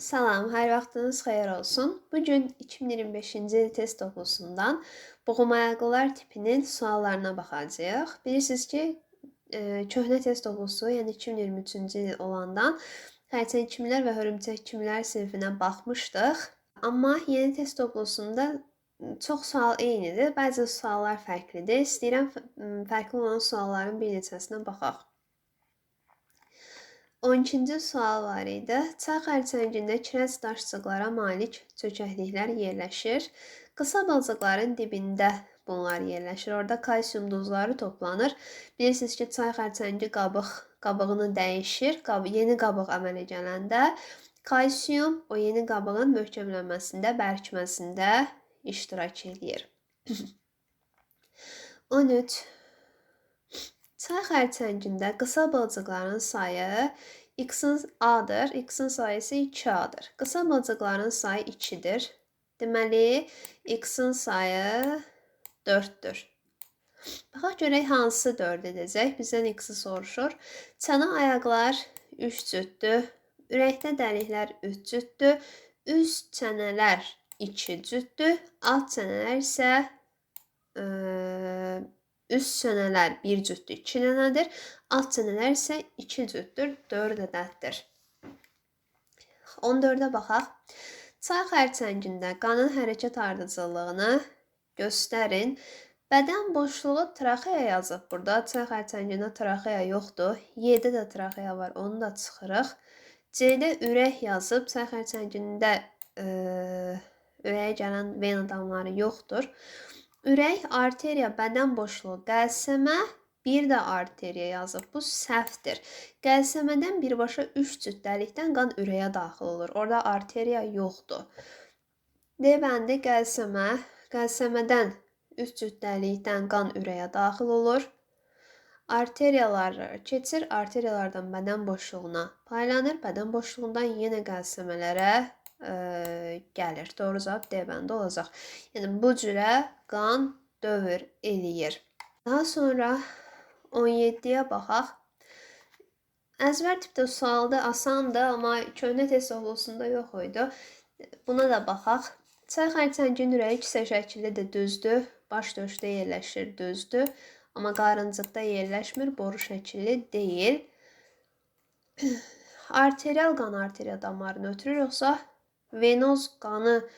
Salam, hər vaxtınız xeyir olsun. Bugün 2025-ci il test toplusundan boğum-ayaqlılar tipinin suallarına baxacağıq. Bilirsiniz ki, köhnə test toplusu, yəni 2023-cü il olandan xərçəng kimlər və hörümçək kimlər sinfinə baxmışdıq. Amma yeni test toplusunda çox sual eynidir, bəzi suallar fərqlidir. İstəyirəm fərqli olan sualların bir neçəsinə baxaq. 12-ci sual var idi. Çay xərçəngində kireç daşçıqlara malik çökəkliklər yerləşir. Qısa balcıqların dibində bunlar yerləşir. Orada kalsium duzları toplanır. Bilirsiniz ki, çay xərçəngi qabığını dəyişir. Yeni qabıq əmələ gələndə kalsium o yeni qabığın möhkəmlənməsində, bərkməsində iştirak edir. 13. Çay xərçəngində qısa bılcıqların sayı x-in a-dır, x-in sayısı 2a-dır. Qısa bılcıqların sayı 2-dir. Deməli, x-in sayı 4-dür. Baxaq görək hansı 4 edəcək. Bizdən x-i soruşur. Çənə ayaqlar 3 cütdür. Ürəkdə dəliklər 3 cütdür. Üst çənələr 2 cütdür. Alt çənələr isə üst çənələr 1 cütdür, 2 dənədir. Alt çənələr isə 2 cütdür, 4 ədəddir. 14-ə baxaq. Çay xərçəngində qanın hərəkət ardıcıllığını göstərin. Bədən boşluğu traxeya yazıb burada. Çay xərçəngində traxeya yoxdur. Y-də də traxeya var, onu da çıxırıq. C-də ürək yazıb. Çay xərçəngində ürəyə gələn ven adamları yoxdur. Ürək, arteriya, bədən boşluğu, qəlsəmə, bir də arteriya yazıb. Bu səhvdir. Qəlsəmədən birbaşa 3 cüt dəlikdən qan ürəyə daxil olur. Orada arteriya yoxdur. D bəndi qəlsəmə, qəlsəmədən 3 cüt dəlikdən qan ürəyə daxil olur. Arteriyalar keçir, arteriyalardan bədən boşluğuna paylanır. Bədən boşluğundan yenə qəlsəmələrə gəlir. Doğru cavab D bəndi olacaq. Yəni bu cürə qan dövr eləyir. Daha sonra 17-yə baxaq. Əzbər tipdə sualda asandır, amma köhnə test toplusunda yox idi. Buna da baxaq. Çay xərçəngin ürəyi kisə şəkillidir, düzdür. Baş döşdə yerləşir, düzdür. Amma qarıncıqda yerləşmir, boru şəkilli deyil. Arterial qan arteriya damarını ötürür, yoxsa venoz qanı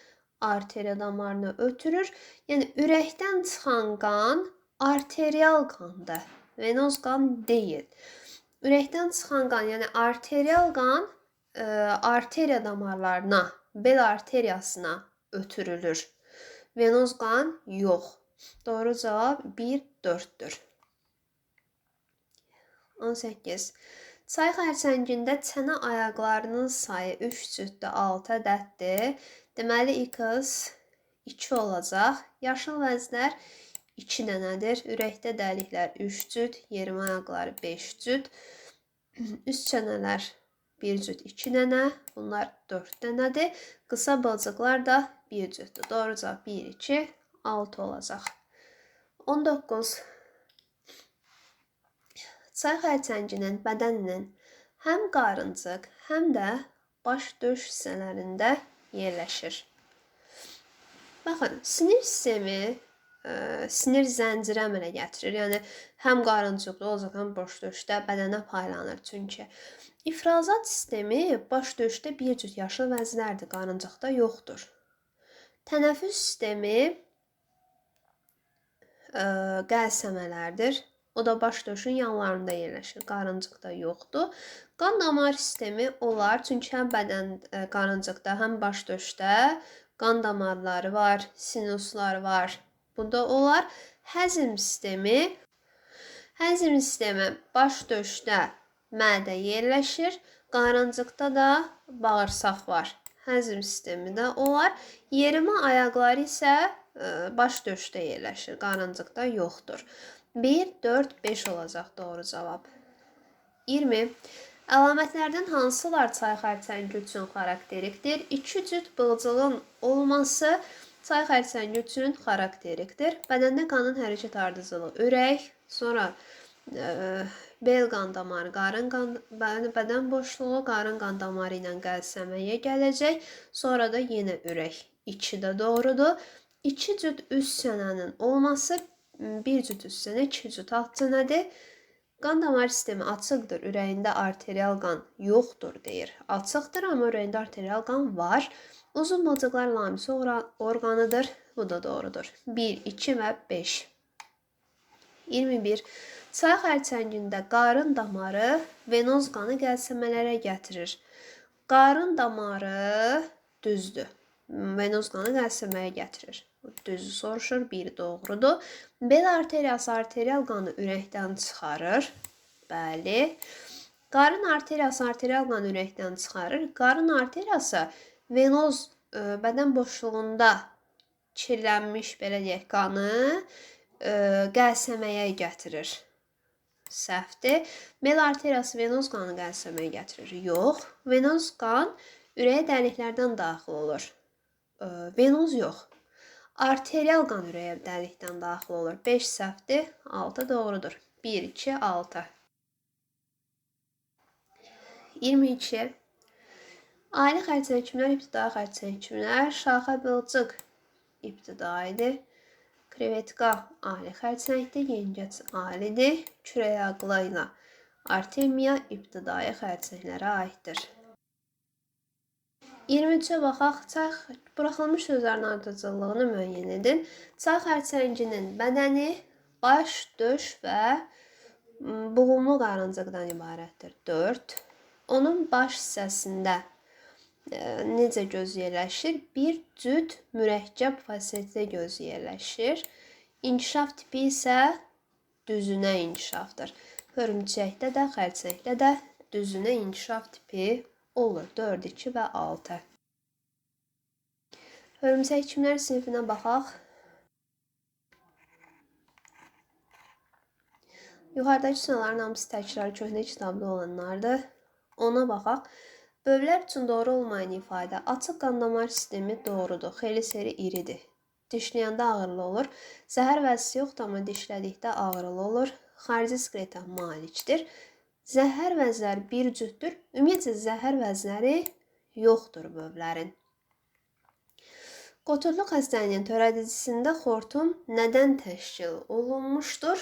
arteriya damarını ötürür. Yəni, ürəkdən çıxan qan arterial qandır. Venoz qan deyil. Ürəkdən çıxan qan, yəni arterial qan arteriya damarlarına, bel arteriyasına ötürülür. Venoz qan yox. Doğru cavab 1-4-dür. 18. Çay xərçəngində çənə ayaqlarının sayı 3 cütdür, 6 ədəddir. Deməli, x 2 olacaq. Yaşıl vəzlər 2 dənədir. Ürəkdə dəliklər 3 cüt, yermə ayaqları 5 cüt. Üst çənələr 1 cüt, 2 dənə. Bunlar 4 dənədir. Qısa bılcıqlar da 1 cütdür. Doğru cavab 1, 2, 6 olacaq. 19. Çay xərçənginin bədəninin həm qarıncıq, həm də baş döş hissələrində yerləşir. Baxın, sinir sistemi sinir zənciri əmələ gətirir. Yəni, həm qarıncıqda olacaq, həm baş döşdə bədənə paylanır. Çünki ifrazat sistemi baş döşdə bir cüt yaşıl vəzlərdir, qarıncıqda yoxdur. Tənəffüs sistemi qəlsəmələrdir. O da baş döşün yanlarında yerləşir. Qarıncıqda yoxdur. Qan damar sistemi olar. Çünki həm bədən qarıncıqda, həm baş döşdə qan damarları var, sinuslar var. Bu da olar. Həzm sistemi baş döşdə mədə yerləşir. Qarıncıqda da bağırsaq var. Həzm sistemi də olar. Yerimə ayaqları isə baş döşdə yerləşir. Qarıncıqda yoxdur. 1, 4, 5 olacaq doğru cavab. 20. Əlamətlərdən hansılar çay xərçəngi üçün xarakterikdir? 2 cüt bılcığın olması çay xərçəngi üçün xarakterikdir. Bədəndə qanın hərəkət ardıcılığı ürək, sonra bel qan damarı, bədən boşluğu qarın qan damarı ilə qəlsəməyə gələcək. Sonra da yenə ürək. 2 də doğrudur. 2 cüt üst çənənin olması 1 cüt üst çənə, 2 cüt alt çənədir. Qan damar sistemi açıqdır, ürəyində arterial qan yoxdur deyir. Açıqdır, amma ürəyində arterial qan var. Uzun bacıqlar lamisi orqanıdır. Bu da doğrudur. 1, 2 və 5. 21. Çay xərçəngində qarın damarı venoz qanı qəlsəmələrə gətirir. Qarın damarı düzdür. Venoz qanı qəlsəməyə gətirir. Düzü soruşur, 1 doğrudur. Bel arteriyası arterial qanı ürəkdən çıxarır. Bəli. Qarın arteriyası arterial qanı ürəkdən çıxarır. Qarın arteriyası venoz bədən boşluğunda kirlənmiş belə deyək qanı qəlsəməyə gətirir. Səhvdir. Bel arteriyası venoz qanı qəlsəməyə gətirir. Yox. Venoz qan ürəyə dəliklərdən daxil olur. Venoz yox. Arterial qan ürəyə dəlikdən daxil olur. 5 səhvdir. 6 doğrudur. 1, 2, 6. 22. Ali xərçəngçilər, ibtidai xərçəngçilər, şaxə bılcıq ibtidaidir. Krevetka ali xərçəngdir, yengeç alidir. Kürək ağla ilə artemiya ibtidai xərçənglərə aiddir. 23-ə baxaq. Buraxılmış sözlərin ardıcıllığını müəyyən edin. Çay xərçənginin bədəni baş, döş və buğumlu qarıncıqdan ibarətdir. 4. Onun baş hissəsində necə göz yerləşir? Bir cüt mürəkkəb fasetli göz yerləşir. İnkişaf tipi isə düzünə inkişafdır. Hörümçəkdə də, xərçəngdə də düzünə inkişaf tipi olur. 4, 2 və 6. Hörümçək kimlər sinifinə baxaq. Yuxarıdakı sualların hamısı təkrar köhnə kitabda olanlardır. Ona baxaq. Bövlər üçün doğru olmayan ifadə. Açıq qan damar sistemi doğrudur. Xeyli seri iridir. Dişləyəndə ağırlı olur. Zəhər vəzisi yoxdur, amma dişlədikdə ağırlı olur. Xarici skletə malikdir. Zəhər vəzləri bir cütdür. Ümumiyyətlə, zəhər vəzləri yoxdur bövlərin. Qoturluq xəstəliyinin törədicisində xortum nədən təşkil olunmuşdur?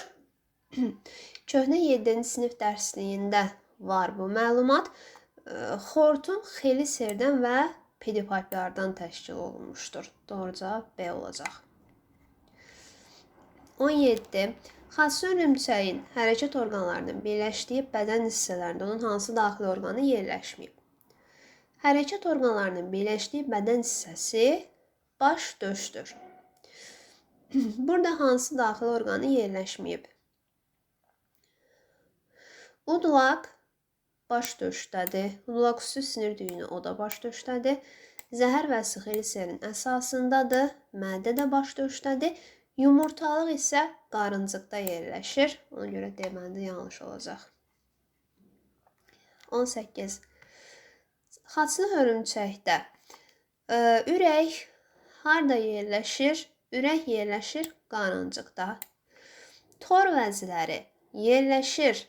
Köhnə 7-ci sinif dərsliyində var bu məlumat. Xortum xeli serdən və pedipalplardan təşkil olunmuşdur. Doğru cavab B olacaq. 17. Xaçlı hörümçəyin hərəkət orqanlarının birləşdiyi bədən hissələrində onun hansı daxili orqanı yerləşməyib? Hərəkət orqanlarının birləşdiyi bədən hissəsi baş döşdür. Burada hansı daxili orqanı yerləşməyib? Udulaq baş döşdədir. Udulaq üstü sinir düyünü, o da baş döşdədir. Zəhər və xeyli serin əsasındadır. Mədə də baş döşdədir. Yumurtalıq isə qarıncıqda yerləşir. Ona görə deməndə yanlış olacaq. 18. Xaçlı hörümçəkdə ürək harda yerləşir? Ürək yerləşir qarıncıqda. Tor vəziləri yerləşir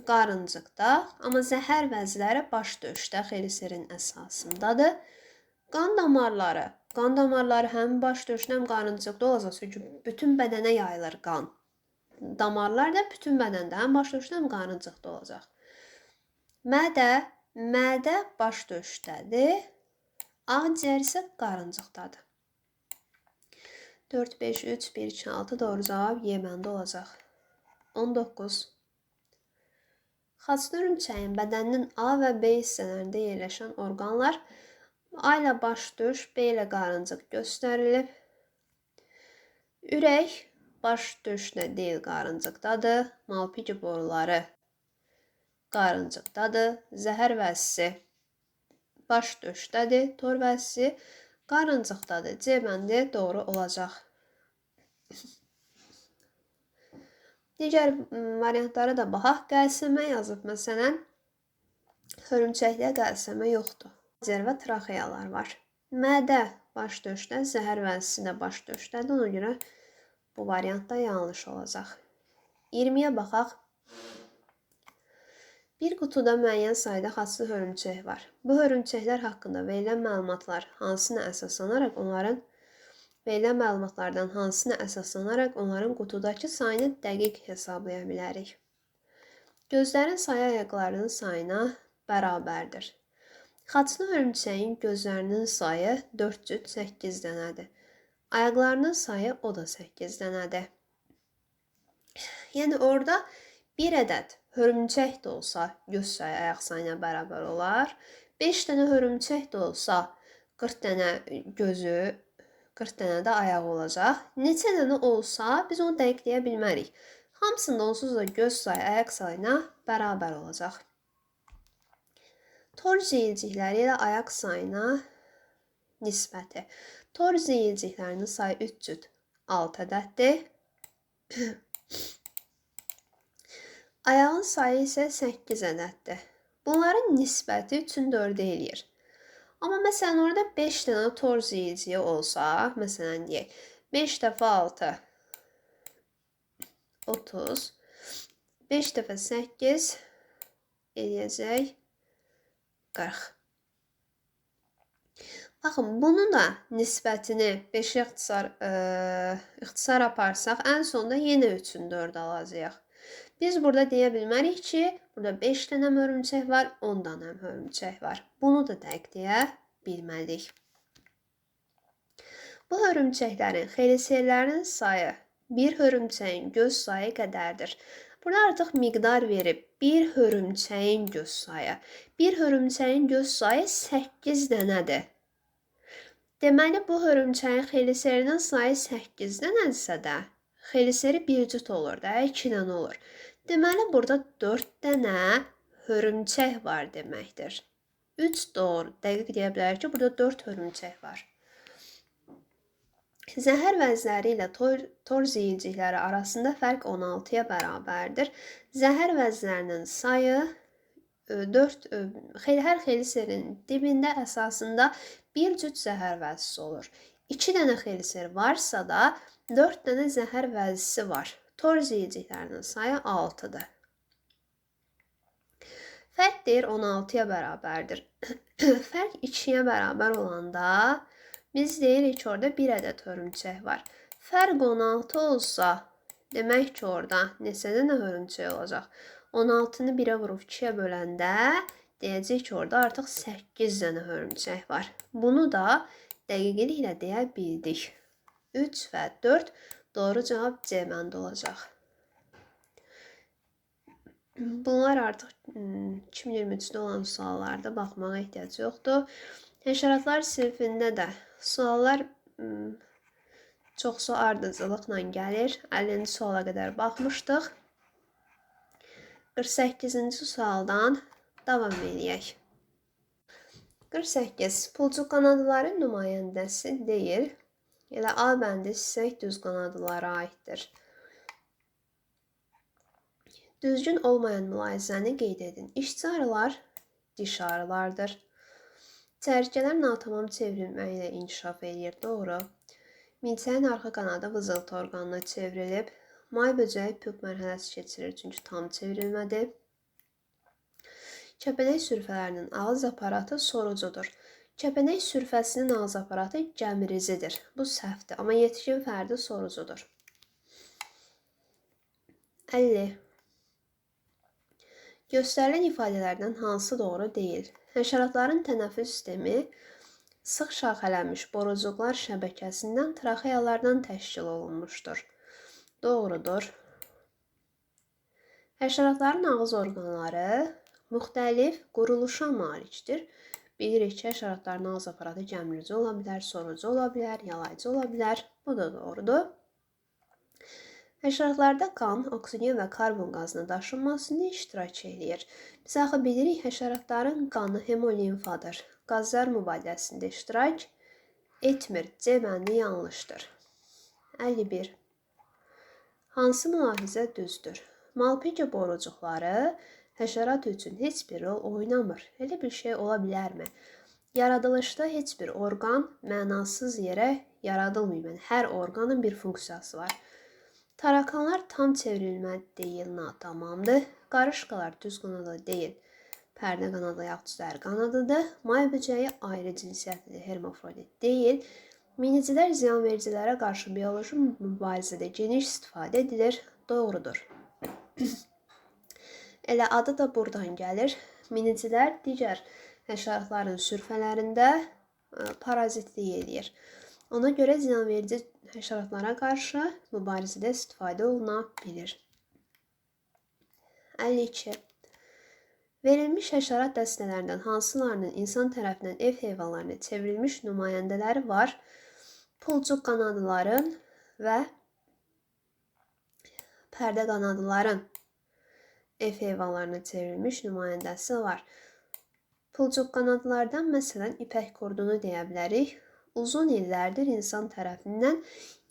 qarıncıqda, amma zəhər vəzləri baş döşdə xeyli serin əsasındadır. Qan damarları həm baş döşdə, həm qarıncıqda olacaq, çünki bütün bədənə yayılır qan. Damarlar da bütün bədəndə, həm baş döşdə, həm qarıncıqda olacaq. Mədə baş döşdədir, ağciyər isə qarıncıqdadır. 4, 5, 3, 1, 2, 6 doğru cavab Y bəndə olacaq. 19. Xaçlı hörümçəyin bədəninin A və B hissələrində yerləşən orqanlar A ilə baş döş, B ilə qarıncıq göstərilib. Ürək baş döşlə deyil, qarıncıqdadır. Malpighi boruları qarıncıqdadır. Zəhər vəzisi baş döşdədir. Tor vəzisi qarıncıqdadır. C bəndi doğru olacaq. Digər variantlara da baxaq. Qəlsəmə yazıb məsələn. Hörümçəkdə qəlsəmə yoxdur. Akciğer və traxeyalar var. Mədə baş döşdə, zəhər vəzisi də baş döşdədir. Ona görə bu variantda yanlış olacaq. 20-yə baxaq. Bir qutuda müəyyən sayda xasslı hörümçək var. Bu hörümçəklər haqqında verilən məlumatlardan hansına əsaslanaraq onların qutudakı sayını dəqiq hesablaya bilərik? Gözlərin sayı ayaqlarının sayına bərabərdir. Xaçlı hörümçəyin gözlərinin sayı 408 dənədir. Ayaqlarının sayı o da 8 dənədir. Yəni orada bir ədəd hörümçək də olsa göz sayı ayaq sayına bərabər olar. 5 dənə hörümçək də olsa 40 dənə gözü, 40 dənə də ayağı olacaq. Neçə dənə olsa biz onu dəqiqləyə bilmərik. Hamısında onsuz da göz sayı ayaq sayına bərabər olacaq. Tor zeyilcikləri ilə ayaq sayına nisbəti. Tor zeyilciklərinin sayı 3 cüt 6 ədəddir. Ayağın sayı isə 8 ədəddir. Bunların nisbəti 3-ün 4-ə eləyir. Amma məsələn orada 5 dənə tor zeyilciyi olsa, məsələn deyək, 5 dəfə 6 30, 5 dəfə 8 eləyəcək 40. Baxın, bunun da nisbətini 5-ə ixtisar aparsaq, ən sonunda yenə 3-ün 4 alacaq. Biz burada deyə bilmərik ki, burada 5 dənə hörümçək var, 10 dənə hörümçək var. Bunu da dəqiqləyə bilmədik. Bu hörümçəklərin xeliserlərinin sayı bir hörümçəyin göz sayı qədərdir. Burada artıq miqdar verib bir hörümçəyin göz sayı. Bir hörümçəyin göz sayı 8 dənədir. Deməli, bu hörümçəyin xeliserinin sayı 8 dənədirsə də, xeliseri bir cüt olur da, 2 dənə olur. Deməli, burada 4 dənə hörümçək var deməkdir. 3 doğru, dəqiq deyə bilərik ki, burada 4 hörümçək var. Zəhər vəzləri ilə tor zeyilcikləri arasında fərq 16-ya bərabərdir. Zəhər vəzlərinin sayı hər xeliserin dibində əsasında bir cüt zəhər vəzisi olur. 2 dənə xeliser varsa da 4 dənə zəhər vəzisi var. Tor zeyilciklərinin sayı 6-dır. Fərq deyir 16-ya bərabərdir. Fərq 2-yə bərabər olanda biz deyirik ki, orada bir ədəd hörümçək var. Fərq 16 olsa, demək ki, orada neçə dənə hörümçək olacaq? 16-nı 1-ə vurub 2-yə böləndə deyəcək ki, orada artıq 8 dənə hörümçək var. Bunu da dəqiqliklə deyə bildik. 3 və 4 doğru cavab C məndə olacaq. Bunlar artıq 2023-də olan suallarda baxmağa ehtiyac yoxdur. Həşəratlar sinfində də suallar çoxsu ardıcılıqla gəlir. 50-ci suala qədər baxmışdıq. 48-ci sualdan davam edək. 48. Pulcuq qanadlıların nümayəndəsi deyil. Elə A bəndi hissək düz qanadlılara aiddir. Düzgün olmayan mülahizəni qeyd edin. İşçi arılar dişi arılardır. Çərkələr natamam çevrilmə ilə inkişaf edir. Doğru. Milçəyin arxa qanadı vızıltı orqanına çevrilib. May böcəyi püp mərhələsi keçirir, çünki tam çevrilmədir. Kəpənək sürfələrinin ağız aparatı sorucudur. Kəpənək sürfəsinin ağız aparatı gəmiricidir. Bu səhvdir, amma yetkin fərdi sorucudur. 50. Göstərilən ifadələrdən hansı doğru deyil? Həşəratların tənəffüs sistemi sıx şaxələnmiş borucuqlar şəbəkəsindən traxeyalardan təşkil olunmuşdur. Doğrudur. Həşəratların ağız orqanları müxtəlif quruluşa malikdir. Bilirik ki, həşəratların ağız aparatı gəmirici ola bilər, sorucu ola bilər, yalayıcı ola bilər. Bu da doğrudur. Həşəratlarda qan, oksigen və karbon qazının daşınmasında iştirak edir. Biz axı bilirik, həşəratların qanı hemolimfadır. Qazlar mübadiləsində iştirak etmir. C bəndi yanlışdır. 51. Hansı mülahizə düzdür? Malpigya borucuqları həşərat üçün heç bir rol oynamır. Elə bir şey ola bilərmi? Yaradılışda heç bir orqan mənasız yerə yaradılmıyor. Yəni, hər orqanın bir funksiyası var. Tarakanlar tam çevrilməli deyil, natamamdır. Qarışqalar düz qanadı deyil, pərdə qanadı yaxud qanadıdır. May böcəyi ayrı cinsiyyətlidir, hermafrodit deyil. Minicilər ziyanvericilərə qarşı bioloji mübarizədə geniş istifadə edilir, doğrudur. Elə adı da buradan gəlir. Minicilər digər həşəratların sürfələrində parazitlik edir. Ona görə ziyanverici həşəratlara qarşı mübarizədə istifadə oluna bilir. 52. Verilmiş həşərat dəstələrindən hansılarının insan tərəfindən ev heyvanlarına çevrilmiş nümayəndələri var? Pulcuq qanadlıların və pərdə qanadlıların ev heyvanlarına çevrilmiş nümayəndəsi var. Pulcuq qanadlardan məsələn ipək qurdunu deyə bilərik. Uzun illərdir insan tərəfindən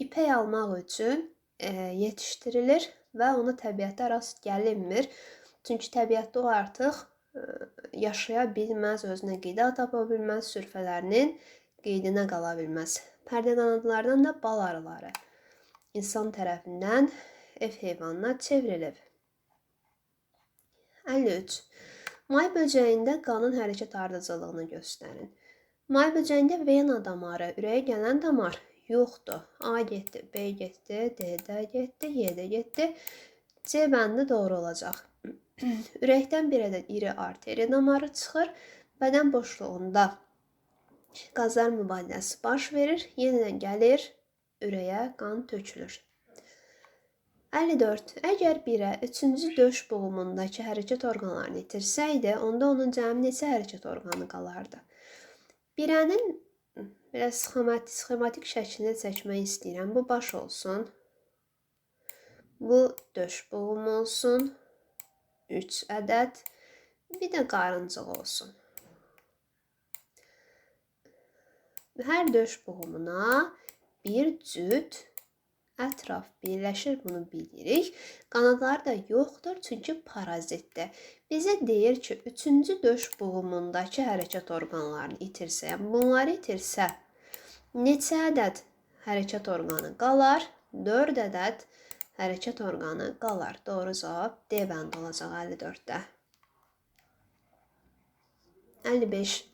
ipək almaq üçün yetişdirilir və ona təbiətdə rast gəlinmir. Çünki təbiətdə o artıq yaşaya bilməz, özünə qida tapa bilməz, sürfələrinin qeydinə qala bilməz. Pərdə qanadlardan da bal arıları insan tərəfindən ev heyvanına çevrilib. 53. May böcəyində qanın hərəkət ardıcıllığını göstərin. May böcəyində vena damarı, ürəyə gələn damar yoxdur. A getdi, B getdi, D də getdi, Y də getdi. C bəndi doğru olacaq. Ürəkdən bir ədəd iri arteri damarı çıxır. Bədən boşluğunda qazlar mübadiləsi baş verir. Yenidən gəlir, ürəyə qan tökülür. 54. Əgər birə 3-cü döş boğumundakı hərəkət orqanlarını itirsəydi, onda onun cəmi neçə hərəkət orqanı qalardı? Birənin biraz sxematik şəklində çəkmək istəyirəm. Bu baş olsun. Bu döş boğumu olsun. 3 ədəd. Bir də qarıncıq olsun. Hər döş boğumuna bir cüt ətraf birləşir, bunu bilirik. Qanadları da yoxdur, çünki parazitdir. Bizə deyir ki, 3-cü döş boğumundakı hərəkət orqanlarını itirsə, bunları itirsə, neçə ədəd hərəkət orqanı qalar? 4 ədəd hərəkət orqanı qalar. Doğru cavab D bəndi olacaq 54-də. 55.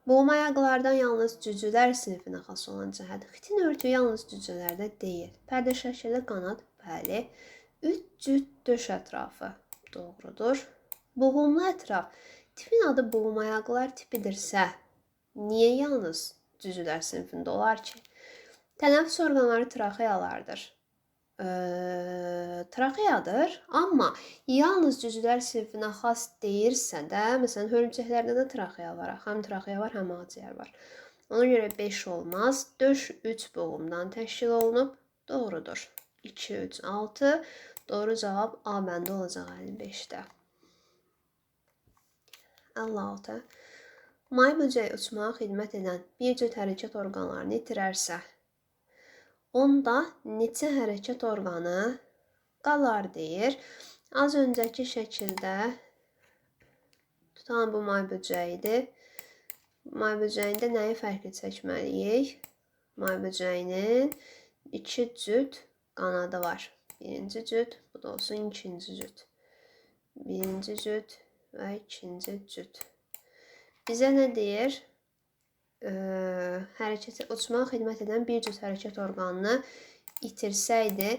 Boğum ayaqlardan yalnız cücülər sinifinə xas olan cəhət. Xitin örtüyü yalnız cücülərdə deyil. Pərdə şəkilli qanad, bəli. 3 cüt döş ətrafı, doğrudur. Boğumlu ətraf. Tipin adı boğum ayaqlar tipidirsə, niyə yalnız cücülər sinifində olar ki? Tənəffüs orqanları traxeyalardır. Traxeyadır, amma yalnız cücülər sinifinə xas deyirsə də, məsələn, hörümçəklərdə də traxeya var, həm traxeya var, həm ağciyər var. Ona görə 5 olmaz. Döş 3 boğumdan təşkil olunub, doğrudur. 2, 3, 6, doğru cavab A bəndi olacaq 55-də. 56. May böcəyi uçmağa xidmət edən bir cüt hərəkət orqanlarını itirərsə, onda neçə hərəkət orqanı qalar deyir. Az öncəki şəkildə tutan bu may böcəyidir. May böcəyində nəyi fərqli çəkməliyik? May böcəyinin 2 cüt qanadı var. Birinci cüt, bu da olsun ikinci cüt. Birinci cüt və ikinci cüt. Bizə nə deyir? Uçmağa xidmət edən bir cüt hərəkət orqanını itirsəydi,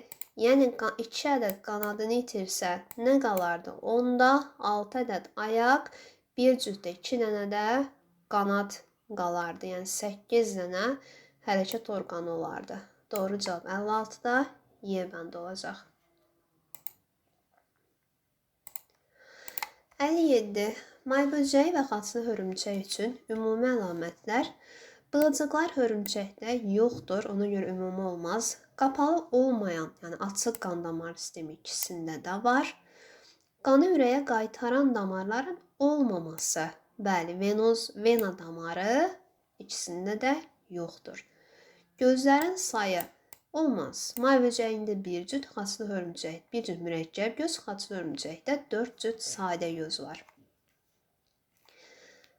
yəni 2 ədəd qanadını itirsə, nə qalardı? Onda 6 ədəd ayaq, bir cütdə 2 dənə də qanad qalardı. Yəni 8 dənə hərəkət orqanı olardı. Doğru cavab 56-da Y bəndi olacaq. 57. May böcəyi və xaçlı hörümçək üçün ümumi əlamətlər. Bığcıqlar hörümçəkdə yoxdur, ona görə ümumi olmaz. Qapalı olmayan, yəni açıq qan damar sistemi ikisində də var. Qanı ürəyə qaytaran damarların olmaması, bəli, vena damarı ikisində də yoxdur. Gözlərin sayı olmaz. May böcəyində bir cüt, xaçlı hörümçək, bir cüt mürəkkəb göz, xaçlı hörümçəkdə 4 cüt sadə göz var.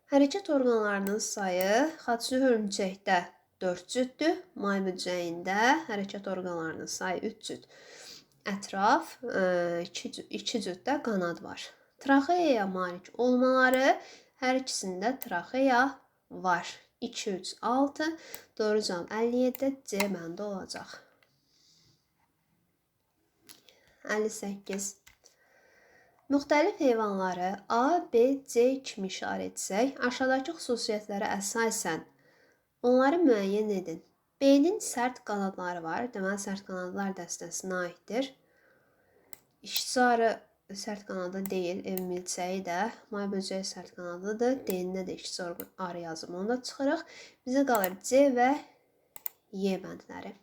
Hərəkət orqanlarının sayı xaçlı hörümçəkdə 4 cütdür, may böcəyində hərəkət orqanlarının sayı 3 cüt. ətraf, iki cüt də qanad var. Traxeaya malik olmaları, hər ikisində traxeya var. 2, 3, 6. Doğru cavab 57. C bəndə olacaq. 58. Müxtəlif heyvanları A, B, C kimi işarə etsək, aşağıdakı xüsusiyyətlərə əsasən onları müəyyən edin. B-nin sərt qanadları var. Deməli, sərt qanadlar dəstəsinə aiddir. İşçi arı sərt qanadı deyil, ev milçəyi də. May böcəyi sərt qanadlıdır. D-ndə də işçi arı yazıb. Onu da çıxırıq. Bizə qalır C və Y bəndləri.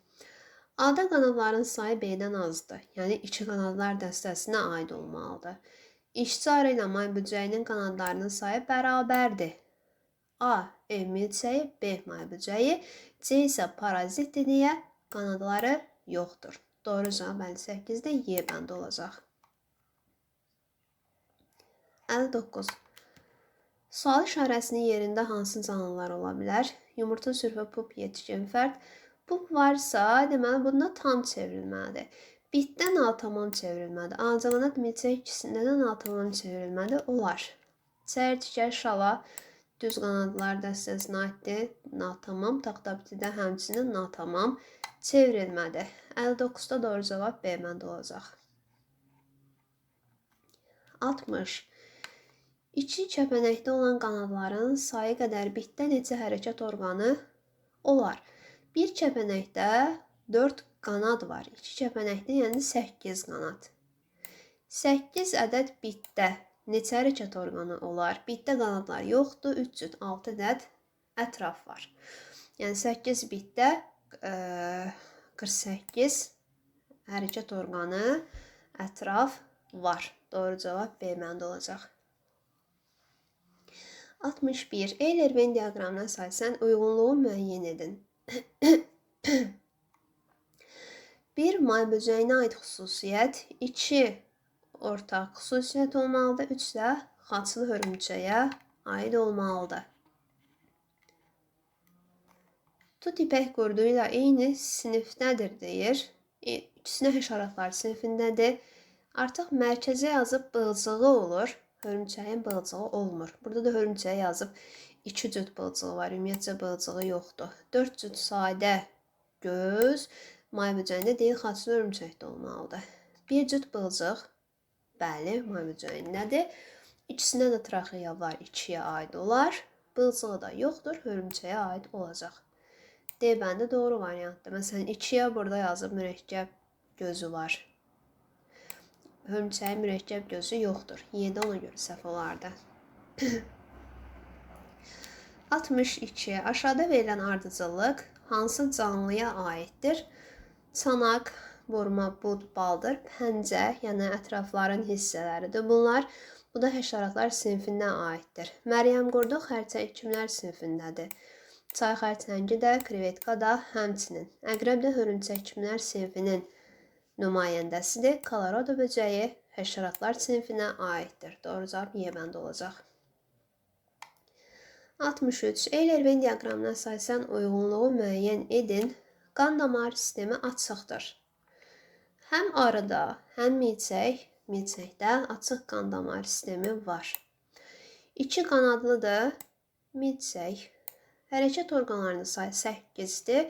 A-da qanadların sayı B-dən azdır. Yəni, iki qanadlar dəstəsinə aid olmalıdır. İşçi arı ilə may böcəyinin qanadlarının sayı bərabərdir. A. Ev milçəyi, B. May böcəyi, C isə parazitdir deyə qanadları yoxdur. Doğru cavab 58-də Y bəndi olacaq. 59. Sual işarəsinin yerində hansı canlılar ola bilər? Yumurta, sürfə, pup, yetişkin fərd. Pup varsa, deməli, bunda tam çevrilməlidir. Bitdən altamam çevrilməlidir. Ağcaqanad, milçək ikisində də altamam çevrilməlidir. Olar. Çəyirtkə, şala, düz qanadlar dəstəsinə aiddir. Natamam. Taxtabitidə həmçinin natamam çevrilməlidir. 59-da doğru cavab B bəndi olacaq. 60. İki kəpənəkdə olan qanadların sayı qədər bitdə neçə hərəkət orqanı olar? Bir kəpənəkdə 4 qanad var. 2 kəpənəkdə yəni 8 qanad. 8 ədəd bitdə neçə hərəkət orqanı olar? Bitdə qanadlar yoxdur. 3 cüt 6 ədəd ətraf var. Yəni 8 bitdə 48 hərəkət orqanı ətraf var. Doğru cavab B bəndi olacaq. 61. Eyler-Venn diaqramına əsasən uyğunluğu müəyyən edin. Bir may böcəyinə aid xüsusiyyət, 2 ortaq xüsusiyyət olmalıdır, 3 də xaçlı hörümçəyə aid olmalıdır. Tut ipək qurdu ilə eyni sinifdədir deyir. İkisinə həşəratlar sinifindədir. Artıq mərkəzə yazıb bığcığı olur. Hörümçəyin bığcığı olmur. Burada da hörümçəyə yazıb 2 cüt bığcığı var. Ümumiyyətcə bığcığı yoxdur. 4 cüt sadə göz may böcəyində deyil, xaçlı hörümçəkdə olmalıdır. 1 cüt bığcıq, bəli, may böcəyindədir. İkisində də traxeya var, 2-yə aid olar. Bığcığı da yoxdur, hörümçəyə aid olacaq. D bəndi doğru variantdır. Məsələn, 2-yə burada yazıb mürəkkəb gözü var. Hörümçəyin mürəkkəb gözü yoxdur. Y-də ona görə səhv olardı. 62. Aşağıda verilən ardıcıllıq hansı canlıya aiddir? Çanaq, burma, bud, baldır, pəncə, yəni ətrafların hissələridir bunlar. Bu da həşəratlar sinifinə aiddir. Məryəm qurdu xərçəng kimlər sinifindədir? Çay xərçəngi də, krevetka da həmçinin. Əqrəb də hörümçək kimlər sinifinin nümayəndəsidir. Kolorado böcəyi həşəratlar sinifinə aiddir. Doğru cavab Y bəndi olacaq. 63. Eyler-Venn diaqramına əsasən uyğunluğu müəyyən edin. Qan damar sistemi açıqdır. Həm arıda, həm milçəkdə açıq qan damar sistemi var. 2 qanadlıdır milçək. Hərəkət orqanlarının sayı 8-dir.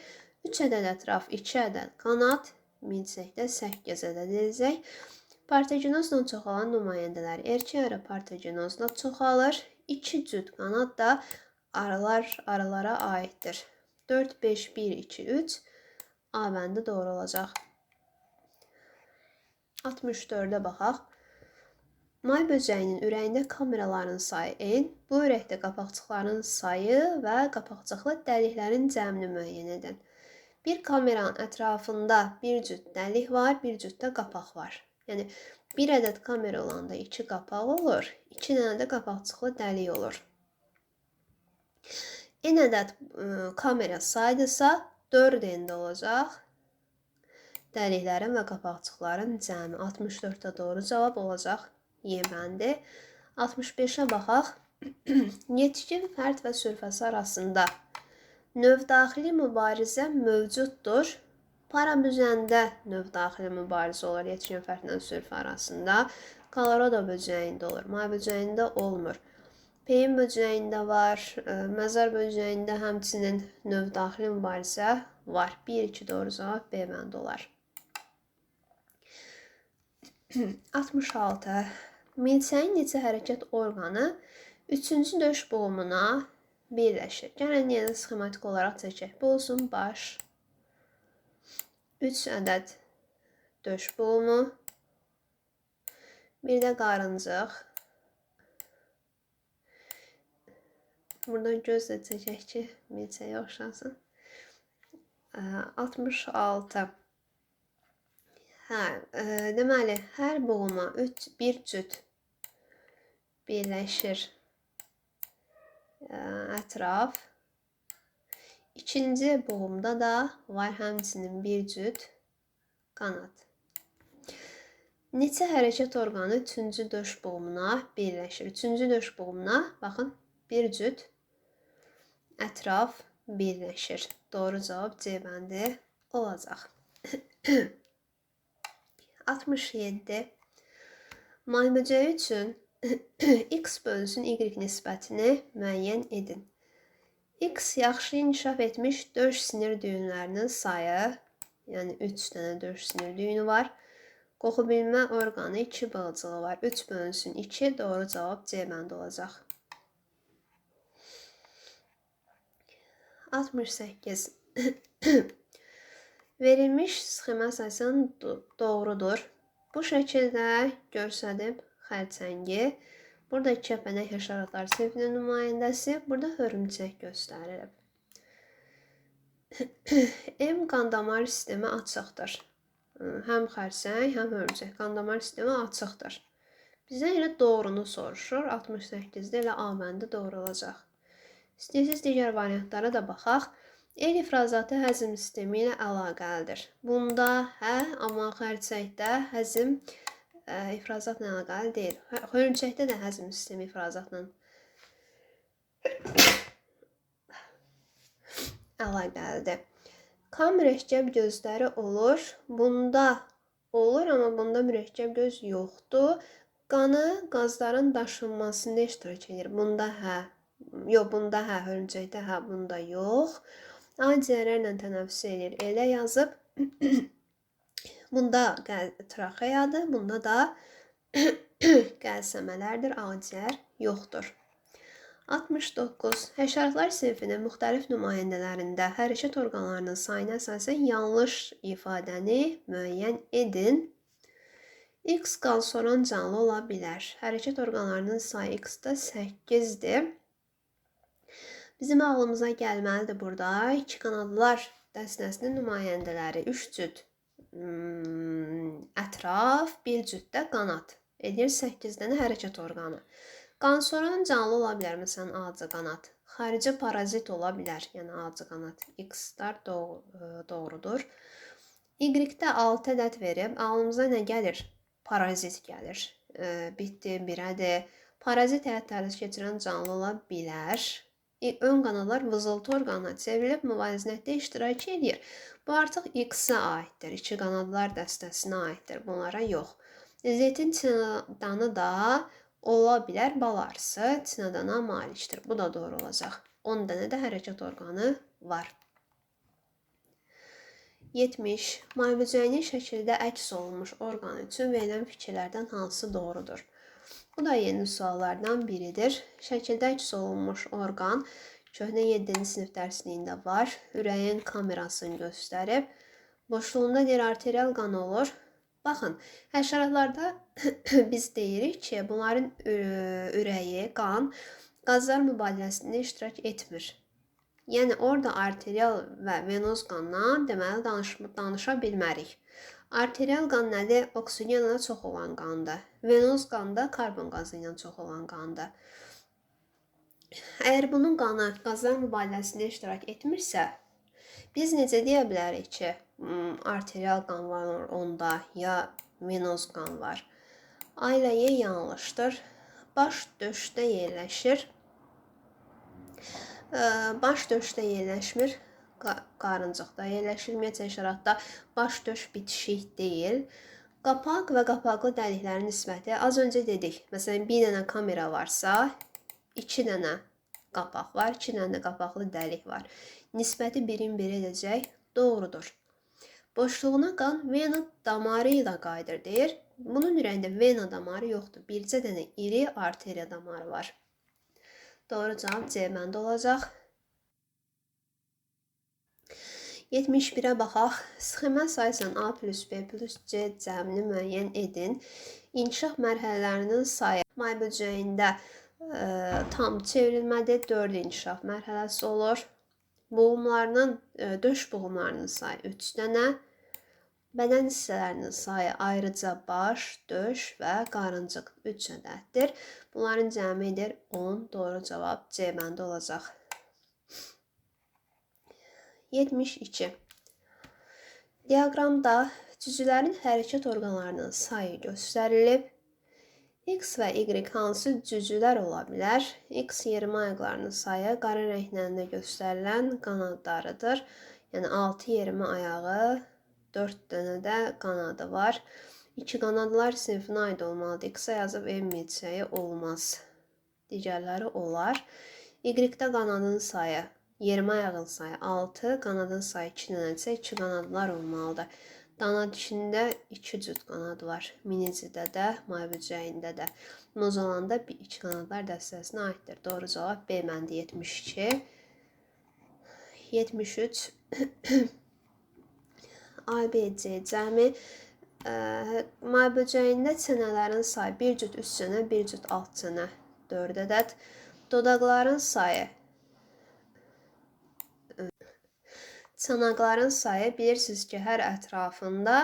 3 ədəd ətraf, 2 ədəd qanad, milçəkdə 8 ədəd edəcək. Partegenozla çoxalan nümayəndələr erkək arı partegenozla çoxalır. 2 cüt qanad da arılara aiddir. 4, 5, 1, 2, 3. A bəndi doğru olacaq. 64-də baxaq. May böcəyinin ürəyində kameraların sayı N. Bu ürəkdə qapaqcıqların sayı və qapaqcıqlı dəliklərin cəmini müəyyən edin. Bir kameranın ətrafında bir cüt dəlik var, bir cüt də qapaq var. Yəni, bir ədəd kamera olanda 2 qapaq olur, 2 dənə də qapaqcıqlı dəlik olur. N ədəd kamera saydısa 4 N-də olacaq. Dəliklərin və qapaqcıqların cəmi 64-də doğru cavab olacaq. Y bəndi. 65-ə baxaq. Yetişkin fərd və sürfəsi arasında növdaxili mübarizə mövcuddur. Para büzəndə növ daxili mübarizə olur yetişkin fərdlə sürü arasında. Kolorado böcəyində olur, may böcəyində olmur. Peyin böcəyində var, məzar böcəyində həmçinin növ daxili mübarizə var. 1-2 doğru cavab B bəndə olar. 66. Milçəyin neçə hərəkət orqanı 3-cü döş boğumuna birləşir. Gəlin yenə sxematik olaraq çəkək. Bu olsun baş, 3 ədəd döş boğumu, bir də qarıncıq. Burada gözlə çəkək ki, milçəyə oxşasın. 66. Deməli, hər boğuma bir cüt birləşir ətraf. İkinci boğumda da var həmçinin bir cüt qanad. Neçə hərəkət orqanı 3-cü döş boğumuna birləşir? 3-cü döş boğumuna baxın, bir cüt ətraf birləşir. Doğru cavab C bəndi olacaq. 67. May böcəyi üçün x bölünsün y nisbətini müəyyən edin. X yaxşı inkişaf etmiş döş sinir düyünlərinin sayı, yəni 3 dənə döş sinir düyünü var. Qoxu bilmə orqanı 2 bığcığı var. 3 bölünsün 2, doğru cavab C bəndə olacaq. 68. Verilmiş sxema əsasən doğrudur. Bu şəkildə görsədib xərçəngi. Burada kəpənək həşəratlar sinfinin nümayəndəsi. Burada hörümçək göstərilib. M qandamar sistemi açıqdır. Həm xərçəng, həm hörümçək qandamar sistemi açıqdır. Bizdən elə doğrunu soruşur. 68-də elə A bəndi doğru olacaq. İstəyirsiniz digər variantlara da baxaq. El ifrazatı həzm sistemi ilə əlaqəlidir. Bunda hə, amma xərçəkdə həzm ifrazatla əlaqəli deyil. Hörümçəkdə də həzm sistemi ifrazatla əlaqəlidir. Kan mürəkkəb gözləri olur. Bunda olur, amma bunda mürəkkəb göz yoxdur. Qanı qazların daşınmasında iştirak edir. Bunda hə. Yox, bunda hə, hörümçəkdə hə, bunda yox. Aciyərlərlə tənəffüs edir. Elə yazıb. Bunda traxeyadır, bunda da qəlsəmələrdir, aciyər yoxdur. 69. Həşəratlar sinfinin müxtəlif nümayəndələrində hərəkət orqanlarının sayına əsasən yanlış ifadəni müəyyən edin. X qalsoran canlı ola bilər. Hərəkət orqanlarının sayı X-da 8-dir. Bizim ağlımıza gəlməlidir burada. 2 qanadlar dəstəsinin nümayəndələri 3 cüt ətraf, 1 cüt də qanad. Edir 8 dənə hərəkət orqanı. Qansoran canlı ola bilər, məsələn, acı qanad. Xarici parazit ola bilər, yəni acı qanad. X-lar doğrudur. Y-də 6 ədəd verib, ağlımıza nə gəlir? Parazit gəlir. Bitdi, birədir. Parazit həyatlarını keçirən canlı ola bilər. Ön qanadlar vızıltı orqanına çevrilib müvazinətdə iştirak edir. Bu artıq X-ə aiddir. 2 qanadlar dəstəsinə aiddir. Bunlara yox. Zeytin çinadanı da ola bilər. Bal arısı çinadana malikdir. Bu da doğru olacaq. 10 dənə də hərəkət orqanı var. 70. May böcəyinin şəkildə əks olunmuş orqanı üçün verilən fikirlərdən hansı doğrudur? Bu da yeni suallardan biridir. Şəkildə əks olunmuş orqan köhnə 7-ci sinif dərsliyində var. Ürəyin kamerasını göstərib. Boşluğunda deyir arterial qan olur. Baxın, həşəratlarda biz deyirik ki, bunların ürəyi, qan, qazlar mübadiləsində iştirak etmir. Yəni, orada arterial və venoz qandan deməli danışa bilmərik. Arterial qan nədir? Oksigenlə çox olan qandır. Venoz qanda karbon qazı ilə çox olan qandır. Əgər bunun qanı qazlar mübadiləsində iştirak etmirsə, biz necə deyə bilərik ki, arterial qan var onda, ya venoz qan var? A ilə Y yanlışdır. Baş döşdə yerləşir. Baş döşdə yerləşmir. qarıncıqda yerləşir. Ümumiyyətlə işaratda baş döş bitişik deyil. Qapaq və qapaqlı dəliklərin nisbəti az öncə dedik. Məsələn, bir dənə kamera varsa, 2 dənə qapaq var, 2 dənə də qapaqlı dəlik var. Nisbəti 1-in 1 edəcək. Doğrudur. Boşluğuna qan vena damarı ilə qayıdır deyir. Bunun ürəyində vena damarı yoxdur. Bircə dənə iri arteriya damarı var. Doğru cavab C məndə olacaq. 71-ə baxaq. Sxemə sayısan A plus B plus C cəmini müəyyən edin. İnkişaf mərhələlərinin sayı may böcəyində tam çevrilmədir. 4 inkişaf mərhələsi olur. Döş boğumlarının sayı 3 dənə. Bədən hissələrinin sayı ayrıca baş, döş və qarıncıq 3 ədəddir. Bunların cəmidir 10. Doğru cavab C məndə olacaq. 72. Diaqramda cücülərin hərəkət orqanlarının sayı göstərilib. X və Y hansı cücülər ola bilər? X yerimi ayaqlarının sayı qara rənglərində göstərilən qanadlarıdır. Yəni 6 yerimi ayağı, 4 dənə də qanadı var. 2 qanadlar sinfinə aid olmalıdır. X-ə yazıb M milçəyi olmaz. Digərləri olar. Y-də qanadın sayı, yerimi ayağın sayı 6, qanadın sayı 2 dənədirsə 2 qanadlar olmalıdır. Dana dişində 2 cüt qanad var. Minicidə də, may böcəyində də. Mozolanda 2 qanadlar dəstəsinə aiddir. Doğru cavab B məndə 72. 73. A, B, C cəmi. May böcəyində çənələrin sayı 1 cüt üst çənə, 1 cüt alt çənə, 4 ədəd. Dodaqların sayı, çanaqların sayı bilirsiniz ki, hər ətrafında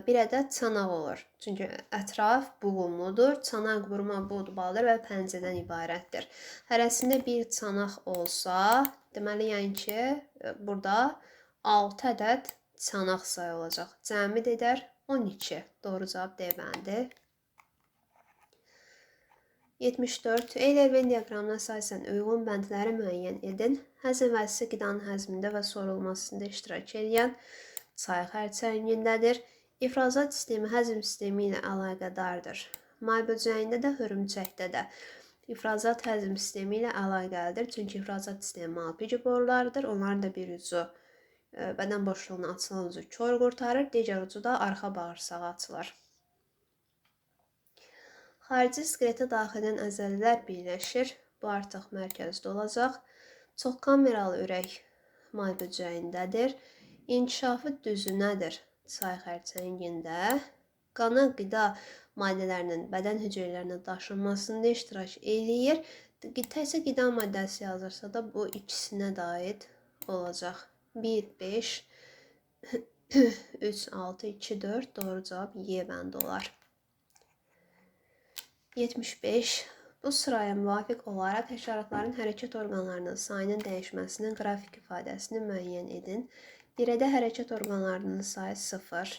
bir ədəd çanaq olur. Çünki ətraf buğumludur. Çanaq burma, bud, baldır və pəncədən ibarətdir. Hərəsində bir çanaq olsa, deməli yəni ki, burada 6 ədəd çanaq sayı olacaq. Cəmi də edər 12. Doğru cavab D bəndi. 74. Eyler-Venn diaqramına əsasən uyğun bəndləri müəyyən edin. Həzm vəzisi qidanın həzmində və sorulmasında iştirak edən çay xərçəngindədir. İfrazat sistemi həzm sistemi ilə əlaqədardır. May böcəyində də, hörümçəkdə də ifrazat həzm sistemi ilə əlaqəlidir. Çünki ifrazat sistemi malpigik borularıdır. Onların da bir ucu bədən boşluğuna açılan ucu kör qurtarır. Digər ucu da arxa bağırsağa açılır. Xarici skeletə daxil edən əzəllər birləşir. Bu artıq mərkəzdə olacaq. Çox kameralı ürək may böcəyindədir. İnkişafı düzünədir çay xərçəngində. Qana qida maddələrinin bədən hüceyrələrinə daşınmasında iştirak eləyir. Təkcə qida maddəsi yazırsa da bu ikisinə də aid olacaq. 1, 5, 3, 6, 2, 4. Doğru cavab Y bəndə olar. 75. Bu sıraya müvafiq olaraq həşəratların hərəkət orqanlarının sayının dəyişməsinin qrafik ifadəsini müəyyən edin. Birədə hərəkət orqanlarının sayı 0.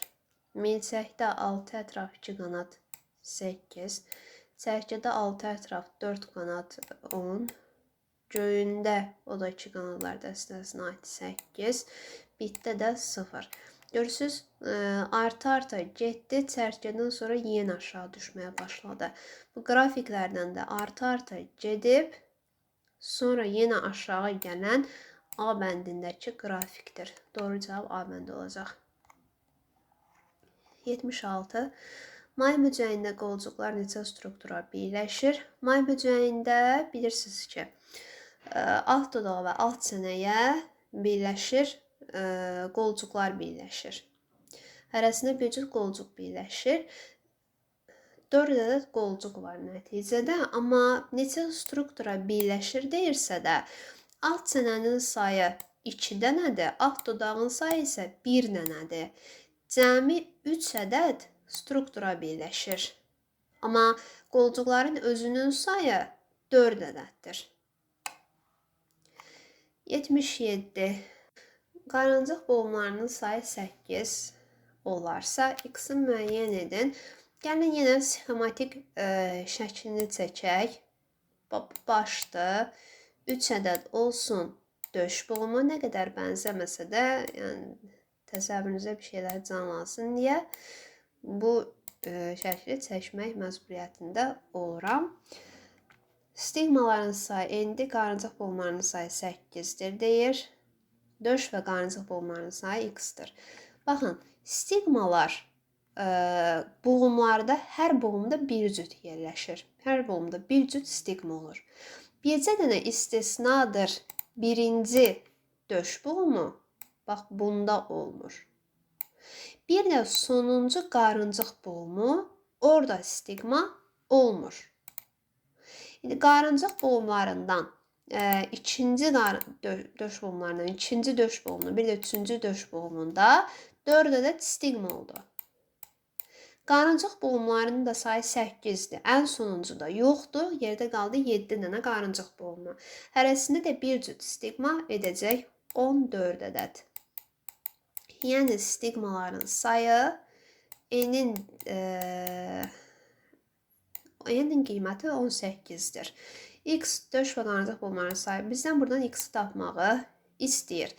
Milçəkdə 6 ətraf 2 qanad 8. Çərkədə 6 ətraf 4 qanad 10. Göyündə o da 2 qanadlar dəstəsinə aid 8. Bitdə də 0. Görürsünüz, arta-arta getdi, çərkədən sonra yenə aşağı düşməyə başladı. Bu qrafiklərdən də arta-arta gedib, sonra yenə aşağı gələn A bəndindəki qrafikdir. Doğru cavab A bəndi olacaq. 76. May böcəyində qolcuqlar neçə struktura birləşir? May böcəyində bilirsiniz ki, alt dodağa və alt çənəyə birləşir, qolcuqlar birləşir. Hərəsində bir cüt qolcuq birləşir. 4 ədəd qolcuq var nəticədə, amma neçə struktura birləşir deyirsə də, alt çənənin sayı 2 dənədir, alt dodağın sayı isə 1 dənədir. Cəmi 3 ədəd struktura birləşir. Amma qolcuqların özünün sayı 4 ədəddir. 77. Qarıncıq boğumlarının sayı 8 olarsa, X-i müəyyən edin. Gəlin yenə sxematik şəklini çəkək. Başdır. 3 ədəd olsun döş boğumu nə qədər bənzəməsə də, yəni təsəvvürünüzə bir şeylər canlansın deyə bu şəkli çəkmək məcburiyyətində oluram. Stigmaların sayı endi, qarıncıq boğumlarının sayı 8-dir deyir. Döş və qarıncıq boğumlarının sayı x-dir. Baxın, stigmalar boğumlarda hər boğumda bir cüt yerləşir. Hər boğumda bir cüt stigma olur. Bircə dənə istisnadır. Birinci döş boğumu, bax bunda olmur. Bir də sonuncu qarıncıq boğumu, orada stigma olmur. İndi qarıncıq boğumlarından ikinci döş boğumlarından ikinci döş boğumunda, bir də üçüncü döş boğumunda 4 ədəd stigma oldu. Qarıncıq boğumlarının da sayı 8-dir. Ən sonuncu da yoxdur. Yerdə qaldı 7 dənə qarıncıq boğumu. Hərəsində də bir cüt stigma edəcək 14 ədəd. Yəni stigmaların sayı n-in qiyməti 18-dir. X döş və qarıncıq boğumlarının sayı. Bizdən buradan x-i tapmağı istəyir.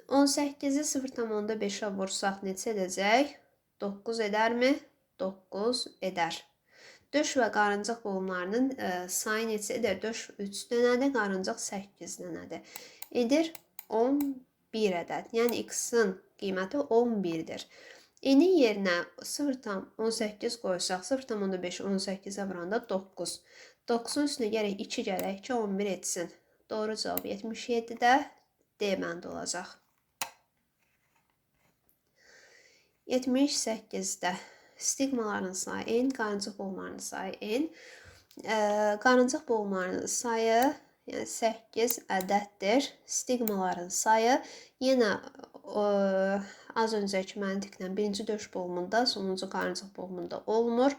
18-i 0,5-ə vursaq neçə edəcək? 9 edərmi? 9 edər. Döş və qarıncıq boğumlarının sayı neçə edər? Döş 3 dənədir, qarıncıq 8 dənədir. Edir 11 ədəd. Yəni x-in qiyməti 11-dir. N-in yerinə 0,18 qoysaq, 0,5 18-ə vuranda 9. 9-un üstünə gərək 2 gələk ki, 11 etsin. Doğru cavab 77-də D məndə olacaq. 78-də stigmaların sayı n, qarıncıq boğumlarının sayı n. Qarıncıq boğumlarının sayı yəni 8 ədəddir. Stigmaların sayı yenə az öncəki məntiqlə birinci döş boğumunda, sonuncu qarıncıq boğumunda olmur.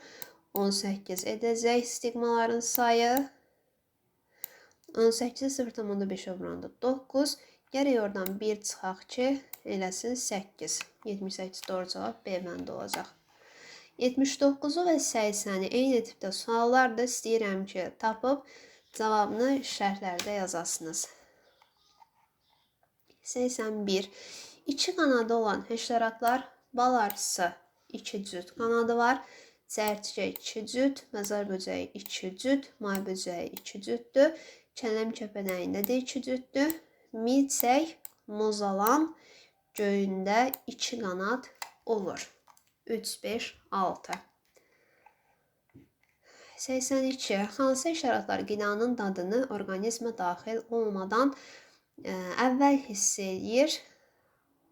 18 edəcək stigmaların sayı. 18-i 0,5-ə vuranda 9. Gərək oradan 1 çıxaq ki, eləsin 8. 78 doğru cavab B məndə olacaq. 79-u və 80-i eyni tipdə suallarda istəyirəm ki, tapıb cavabını şərhlərdə yazasınız. 81. 2 qanadı olan həşəratlar bal arısı 2 cüt qanadı var. Çərçicə 2 cüt, məzar böcəyi 2 cüt, may böcəyi 2 cütdür. Kələm kəpənəyində də 2 cütdür. Milçək, mozalan göyündə 2 qanad olur. 3, 5, 6. 82. Hansı həşəratlar qidanın dadını orqanizmə daxil olmadan əvvəl hiss edir?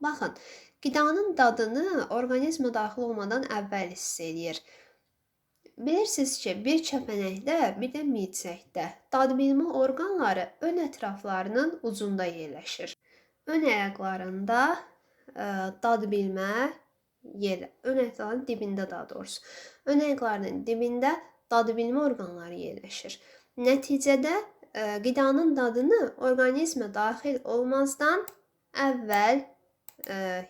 Baxın, qidanın dadını orqanizmə daxil olmadan əvvəl hiss edir. Bilirsiniz ki, bir kəpənəkdə, bir də milçəkdə dadbilmə orqanları ön ətraflarının ucunda yerləşir. Ön ayaqlarında dadbilmə ön ayaqlarının dibində daha doğrusu. Ön ayaqlarının dibində dadbilmə orqanları yerləşir. Nəticədə qidanın dadını orqanizmə daxil olmazdan əvvəl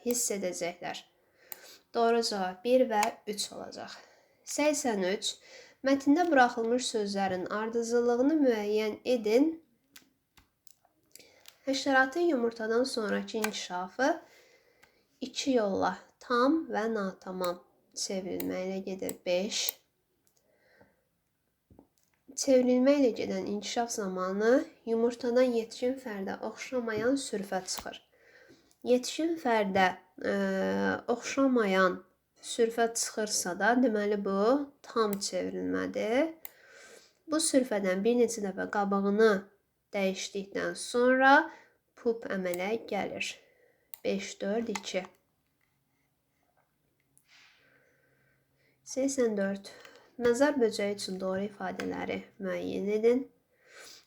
hiss edəcəklər. Doğru cavab 1 və 3 olacaq. 83. Mətndə buraxılmış sözlərin ardıcıllığını müəyyən edin. Həşəratın yumurtadan sonraki inkişafı 2 yolla tam və natamam çevrilmə ilə gedir 5. Çevrilmə ilə gedən inkişaf zamanı yumurtadan yetkin fərdə oxşamayan sürfə çıxır. Yetkin fərdə oxşamayan sürfə çıxırsa da, deməli bu tam çevrilmədir. Bu sürfədən bir neçə dəfə qabığını dəyişdikdən sonra pup əmələ gəlir. 5, 4, 2. 84. Məzar böcəyi üçün doğru ifadələri müəyyən edin.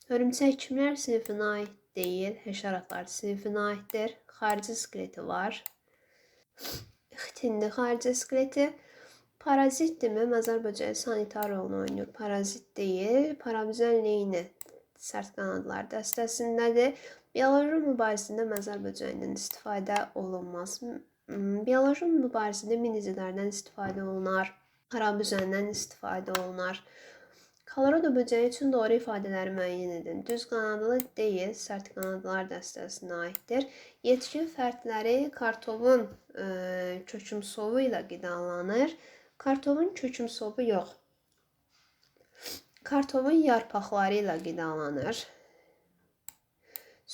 Hörümçək kimlər sinifinə aid deyil, həşəratlar sinifinə aiddir. Xarici skeleti var. Xitinli xarici skeleti. Parazitdirmi? Məzar böcəyi sanitar rolunu oynayır. Parazit deyil. Paramizən leyni sərt qanadlar dəstəsindədir. Bioloji mübarizədə məzar böcəyindən istifadə olunmaz. Bioloji mübarizədə miniclərdən istifadə olunar. Karabüzəndən istifadə olunar. Kolorado böcəyi üçün doğru ifadələri müəyyən edin. Düz qanadlı deyil, sərt qanadlar dəstəsinə aiddir. Yetkin fərdləri kartovun kökümsovu ilə qidalanır. Kartovun kökümsovu yox. Kartovun yarpaqları ilə qidalanır.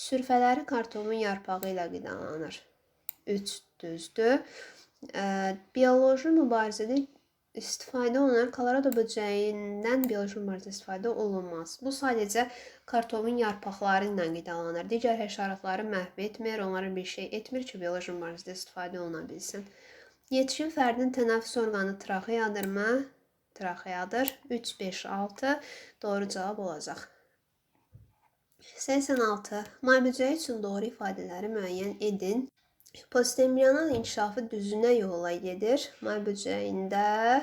Sürfələri kartovun yarpağı ilə qidalanır. 3 düzdür. Bioloji mübarizədə istifadə olunan Kolorado böcəyindən bioloji mübarizədə istifadə olunmaz. Bu sadəcə kartovun yarpaqları ilə qidalanır. Digər həşəratları məhv etmir, onlara bir şey etmir ki, bioloji mübarizədə istifadə oluna bilsin. Yetkin fərdin tənəffüs orqanı traxeyadırmı? Traxeyadır. 3, 5, 6 doğru cavab olacaq. 86. May böcəyi üçün doğru ifadələri müəyyən edin. Postembriyonal inkişafı düzünə yola gedir. May böcəyində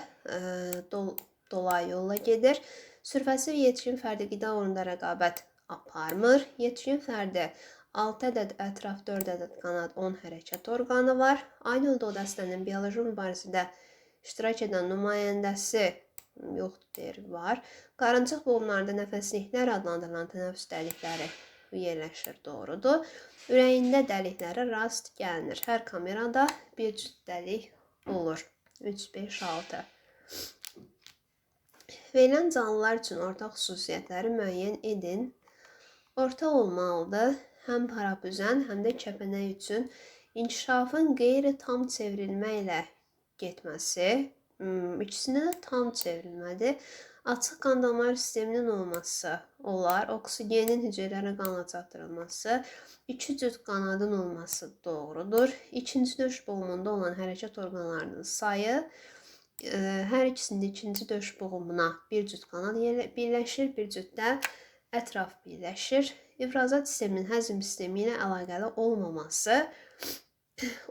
dolay yola gedir. Sürfəsi yetkin fərdi qida uğrunda rəqabət aparmır. Yetkin fərdi 6 ədəd ətraf, 4 ədəd qanad, 10 hərəkət orqanı var. Aynı oldu o dəstənin bioloji mübarizədə iştirak edən nümayəndəsi yoxdur deyir, var. Qarıncıq boğumlarında nəfəsliklər adlandırılan tənəffüs dəlikləri yerləşir, doğrudur. Ürəyində dəliklərə rast gəlinir. Hər kamerada bir cüt dəlik olur. 3, 5, 6. Verilən canlılar üçün ortaq xüsusiyyətləri müəyyən edin. Orta olmalıdır. Həm parapüzən, həm də kəpənək üçün inkişafın qeyri-tam çevrilmə ilə getməsi, ikisində də tam çevrilmədir. Açıq qan damar sisteminin olması olar. Oksigenin hüceyrələrə qanla çatdırılması, 2 cüt qanadın olması doğrudur. İkinci döş boğumunda olan hərəkət orqanlarının sayı, hər ikisində ikinci döş boğumuna bir cüt qanad birləşir, bir cüt də ətraf birləşir. İfrazat sisteminin həzm sistemi ilə əlaqəli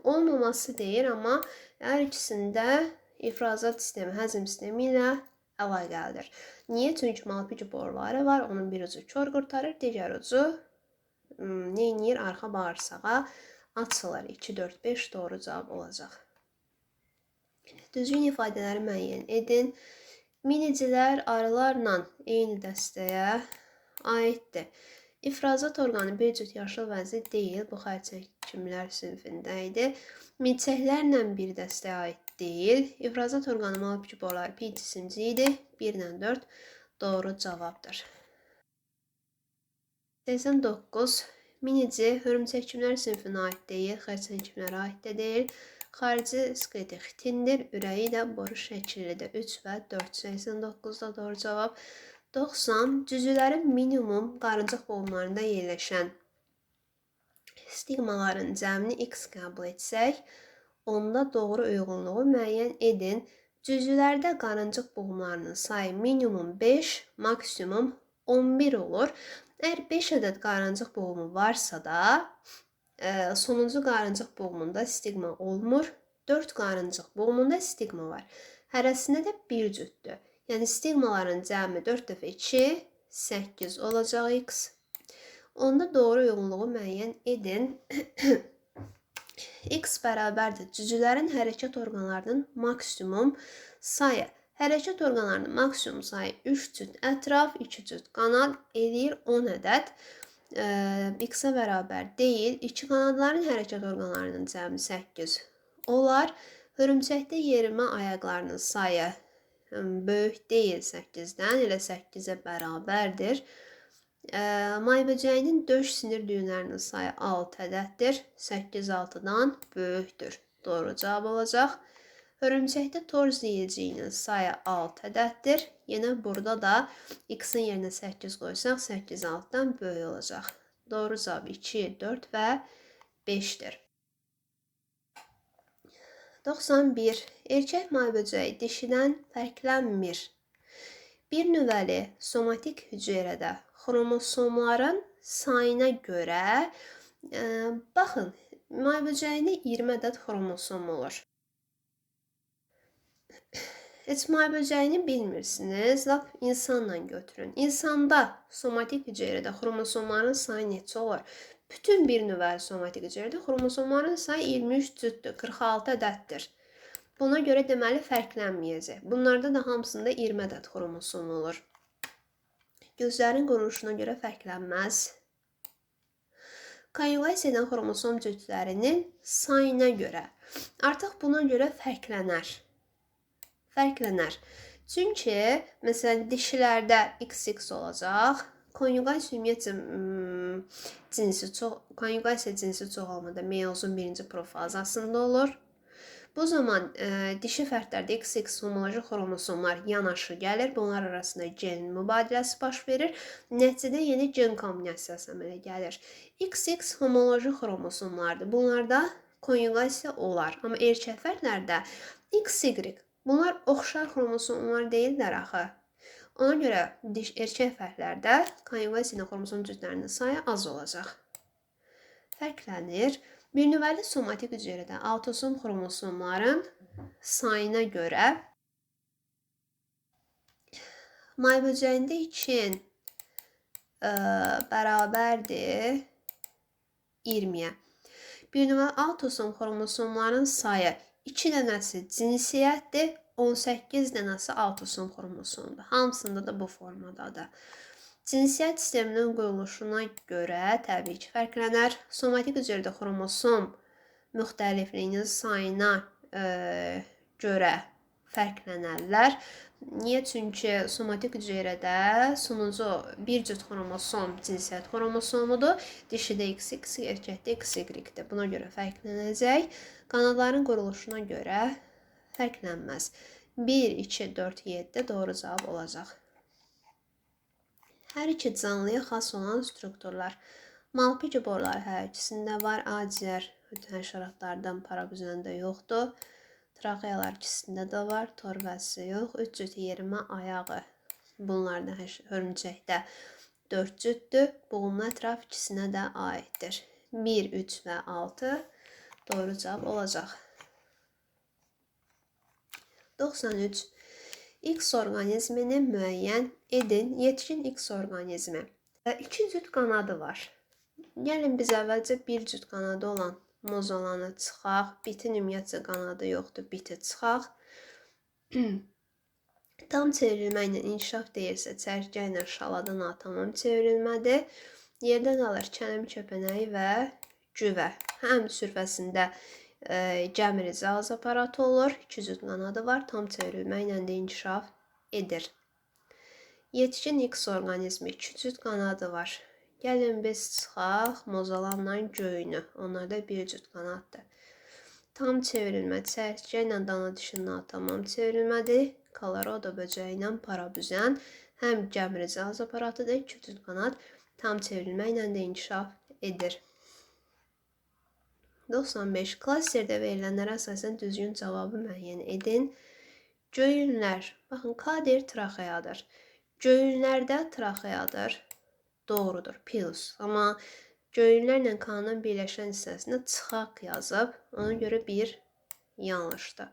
olmaması deyir, amma hər ikisində ifrazat sistemi həzm sistemi ilə əlaqəlidir. Niyə? Çünki malpighi boruları var. Onun bir ucu kör qurtarır, digər ucu neynir? Arxa bağırsağa açılır. 2, 4, 5 doğru cavab olacaq. Düzgün ifadələri müəyyən edin. Minicilər arılarla eyni dəstəyə aiddir. İfrazat orqanı bir cüt yaşıl vəzi deyil. Bu xərçəkimlər sinfində idi. Milçəklərlə bir dəstəyə aid deyil. İfrazat orqanı malpighi boruları pi cisimci idi. 1 ilə 4 doğru cavabdır. 89. Minici hörümçəkimlər sinfinə aid deyil. Xərçəkimlərə aid də deyil. Xarici skeleti xitindir. Ürəyi də boru şəkillidir. 3 və 4. 89-da doğru cavab. 90. Cücülərin minimum qarıncıq boğumlarında yerləşən stigmaların cəmini x qəbul etsək, onda doğru uyğunluğu müəyyən edin. Cücülərdə qarıncıq boğumlarının sayı minimum 5, maksimum 11 olur. Əgər 5 ədəd qarıncıq boğumu varsa da, sonuncu qarıncıq boğumunda stigma olmur. 4 qarıncıq boğumunda stigma var. Hərəsində də bir cütdür. Yəni stigmaların cəmi 4 dəfə 2, 8 olacaq x. Onda doğru uyğunluğu müəyyən edin. X bərabərdir cücülərin hərəkət orqanlarının maksimum sayı. Hərəkət orqanlarının maksimum sayı 3 cüt ətraf, 2 cüt qanad eləyir 10 ədəd. X-ə bərabər deyil. 2 qanadların hərəkət orqanlarının cəmi 8 olar. Hörümçəkdə yerimə ayaqlarının sayı böyük deyil 8-dən, elə 8-ə bərabərdir. May böcəyinin döş sinir düyünlərinin sayı 6 ədəddir. 8 6-dan böyükdür. Doğru cavab olacaq. Hörümçəkdə torz yeyəcəyinin sayı 6 ədəddir. Yenə burada da x-in yerinə 8 qoysaq 8 6-dan böyük olacaq. Doğru cavab 2, 4 və 5-dir. 91. Erkək may böcəyi dişidən fərqlənmir. Bir növəli somatik hüceyrədə xromosomların sayına görə, baxın, may böcəyində 20 ədəd xromosom olur. Heç may böcəyini bilmirsiniz, lap insanla götürün. İnsanda somatik hüceyrədə xromosomların sayı neçə olur? Bütün bir növəli somatik hüceyrədə xromosomların sayı 23 cütdür, 46 ədəddir. Buna görə deməli fərqlənməyəcək. Bunlarda da hamısında 20 ədəd xromosom olur. Gözlərin quruluşuna görə fərqlənməz. Konjugasiya edən xromosom cütlərinin sayına görə. Artıq buna görə fərqlənər. Çünki, məsələn, dişilərdə XX olacaq. Konjugasiya cinsi çoxalmada meyozun birinci profazasında olur. Bu zaman dişi fərdlərdə XX homoloji xromosomlar yanaşı gəlir. Bunlar arasında gen mübadiləsi baş verir. Nəticədə yeni gen kombinasiyası əmələ gəlir. XX homoloji xromosomlardır. Bunlarda konjugasiya olar. Amma erkək fərdlərdə XY. Bunlar oxşar xromosomlar deyillər axı. Ona görə erkək fərdlərdə konjugasiya edən xromosom cütlərinin sayı az olacaq. Fərqlənir. Bir növbəli somatik hüceyrədə autosom xromosomların sayına görə may böcəyində 2 bərabərdir 20-yə. Bir növbəli autosom xromosomların sayı 2 dənəsi cinsiyyətdir, 18 dənəsi autosom xromosomdur. Hamısında da bu formadadır. Cinsiyyət sisteminin quruluşuna görə təbii ki, fərqlənər. Somatik hüceyrədə xromosom müxtəlifliyinin sayına görə fərqlənərlər. Niyə? Çünki somatik hüceyrədə sonuncu bir cüt xromosom cinsiyyət xromosomudur. Dişidə XX, erkəkdə XY-dir. Buna görə fərqlənəcək. Qanadların quruluşuna görə fərqlənməz. 1, 2, 4, 7 doğru cavab olacaq. Hər iki canlıya xas olan strukturlar. Malpighi boruları hər ikisində var. Aciyər həşəratlardan parabüzəndə yoxdur. Traxeyalar ikisində də var. Torvəsi yox. 3 cüt yerimə ayağı. Bunlar da hörümçəkdə 4 cütdür. Boğulma ətraf ikisinə də aiddir. 1, 3 və 6 doğru cavab olacaq. 93. X orqanizmini müəyyən edin. Yetkin X orqanizmi. 2 cüt qanadı var. Gəlin biz əvvəlcə bir cüt qanadı olan mozolanı çıxaq. Bitin ümumiyyətcə qanadı yoxdur. Biti çıxaq. Tam çevrilməklə inkişaf deyirsə, çərkə ilə şaladan tamam çevrilmədir. Yerdə qalır kələm köpənəyi və güvə. Həm sürfəsində gəmirici ağız aparatı olur. 2 cüt qanadı var. Tam çevrilməklə də inkişaf edir. Yetkin X orqanizmi 2 cüt qanadı var. Gəlin biz çıxaq mozalanla göyünü. Onlarda bir cüt qanaddır. Tam çevrilmə çərkə ilə dana dişinin tamam çevrilmədir. Kolorado böcəyi ilə parabüzən həm gəmirici ağız aparatıdır. 2 cüt qanad tam çevrilməklə də inkişaf edir. 95. Klasterdə verilənlərə əsasən düzgün cavabı müəyyən edin. Göyünlər. Baxın, K deyir traxeyadır. Göyünlərdə traxeyadır. Doğrudur, pilus. Amma göyünlərlə K-nın birləşən hissəsində çıxaq yazıb. Ona görə bir yanlışdır.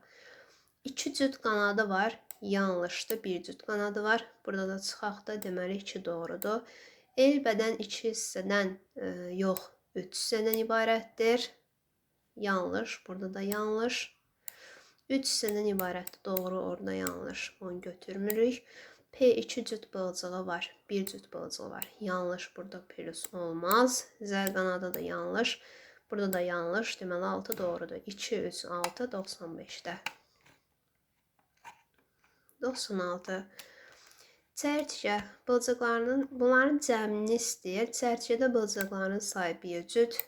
2 cüt qanadı var. Yanlışdır. Bir cüt qanadı var. Burada da çıxaqdır. Deməli 2 doğrudur. El bədən 2 hissədən yox, 3 hissədən ibarətdir. Yanlış. Burada da yanlış. 3 hissədən ibarətdir. Doğru, orada yanlış. Onu götürmürük. P2 cüt bılcığı var. 1 cüt bılcığı var. Yanlış. Burada plus olmaz. Z qanadı da yanlış. Burada da yanlış. Deməli 6 doğrudur. 2, 3, 6, 95-də. 96. Çərçə bılcıqlarının, bunların cəmini istəyir. Çərçədə bılcıqların sayı 1 cüt.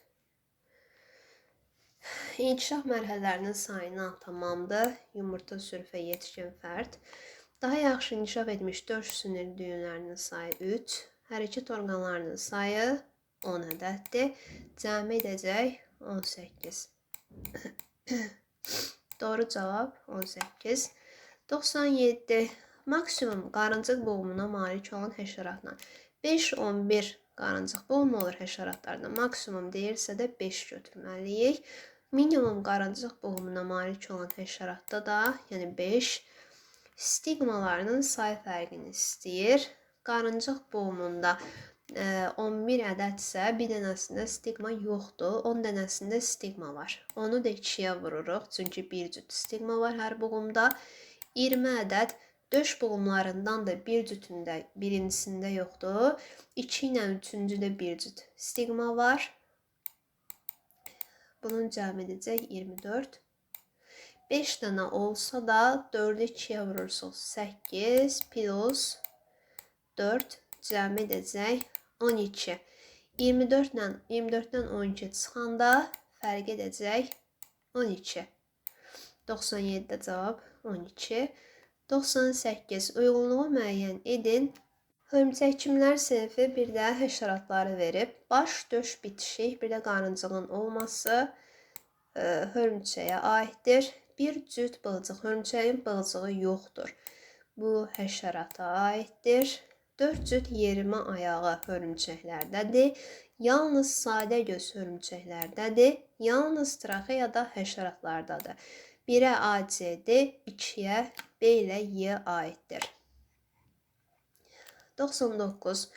İnkişaf mərhələlərinin sayına tamamdır. Yumurta, sürfə, yetişkin fərd. Daha yaxşı inkişaf etmiş 4 sinir düyünlərinin sayı 3. Hərəkət orqanlarının sayı 10 ədəddir. Cəmi edəcək 18. Doğru cavab 18. 97. Maksimum qarıncıq boğumuna malik olan həşəratla 5-11 qarıncıq boğumu olur həşəratlarda. Maksimum deyirsə də 5 götürməliyik. Minimum qarıncıq boğumuna malik olan həşəratda da, yəni 5, stigmalarının sayı fərqini istəyir. Qarıncıq boğumunda 11 ədədsə, bir dənəsində stigma yoxdur, 10 dənəsində stigma var. Onu da 2-yə vururuq, çünki bir cüt stigma var hər boğumda. 20 ədəd Döş boğumlarından da bir cütündə birincisində yoxdur. 2 ilə üçüncüdə bir cüt stigma var. Bunun cəmi edəcək 24. 5 dənə olsa da 4-ü 2-yə vurursunuz. 8 plus 4 cəmi edəcək 12. 24-dən 12 çıxanda fərq edəcək 12. 97-də cavab 12. 98. Uyğunluğu müəyyən edin. Hörümçək-cimlər sinfi bir də həşəratları verib. Baş, döş, bitişik, bir də qarıncığın olması hörümçəyə aiddir. Bir cüt bığcıq, hörümçəyin bığcığı yoxdur. Bu həşərata aiddir. 4 cüt yerimi ayağı hörümçəklərdədir. Yalnız sadə göz hörümçəklərdədir. Yalnız traxeyada həşəratlardadır. 1-ə ACD, 2-yə B ilə Y aiddir. 99.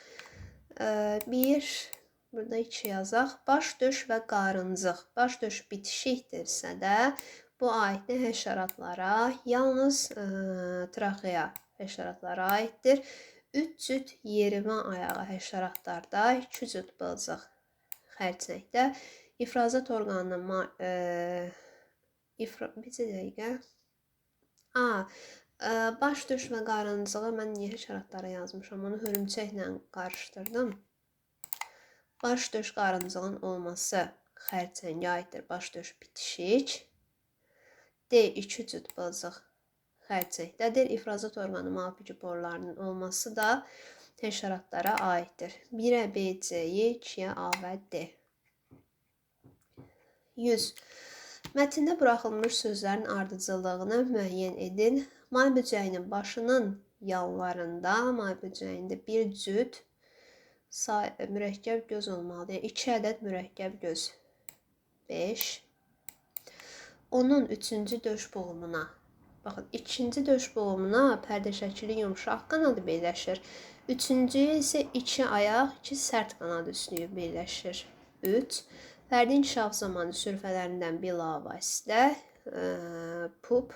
1, burada 2 yazaq. Baş, döş və qarıncıq. Baş, döş bitişikdirsə də bu aiddir həşəratlara. Yalnız traxeya həşəratlara aiddir. 3 cüt yerimi ayağı həşəratlarda, 2 cüt bılcıq xərçəkdə. İfrazat orqanına bir dəqiqə. Baş, döş və qarıncığı mən niyə həşəratlara yazmışam? Onu hörümçəklə qarışdırdım. Baş, döş, qarıncığın olması xərçəngə aiddir. Baş, döş bitişik. D. 2 cüt bılcıq xərçəkdədir. İfrazat orqanı mafici borlarının olması da həşəratlara aiddir. 1-ə B, C-yi, 2-yə A və D. 100. Mətndə buraxılmış sözlərin ardıcıllığını müəyyən edin. May böcəyinin başının yanlarında, may böcəyində bir cüt mürəkkəb göz olmalıdır. 2 ədəd mürəkkəb göz. 5. Onun 3-cü döş boğumuna, baxın, 2-ci döş boğumuna pərdə şəkili yumşaq qanadı birləşir. 3-cü isə 2 ayaq, 2 sərt qanad üslüyü birləşir. 3. Fərdi inkişaf zamanı sürfələrindən bilavasitə pup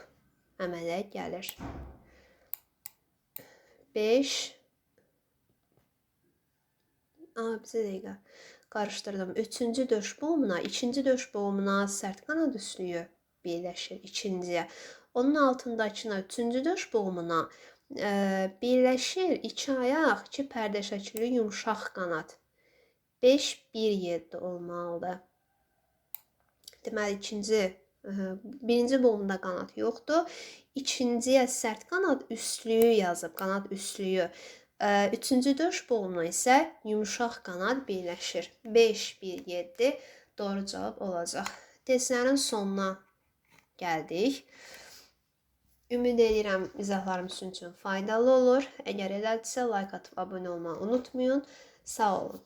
əmələ gəlir. 5. Bir dəqiqə qarışdırdım. 3-cü döş boğumuna, 2-ci döş boğumuna sərt qanad üslüyü birləşir 2-ciyə. Onun altındakına 3-cü döş boğumuna birləşir 2 ayaq, 2 pərdə şəkili yumşaq qanad. 5, 1, 7 olmalıdır. Deməli, birinci boğumda qanad yoxdur. İkinciyə sərt qanad üslüyü yazıb, qanad üslüyü. 3-cü döş boğumuna isə yumşaq qanad birləşir. 5, 1, 7 doğru cavab olacaq. Testlərin sonuna gəldik. Ümid edirəm izahlarım sizin üçün faydalı olur. Əgər elədirsə, like atıb abunə olmağı unutmayın. Sağ olun.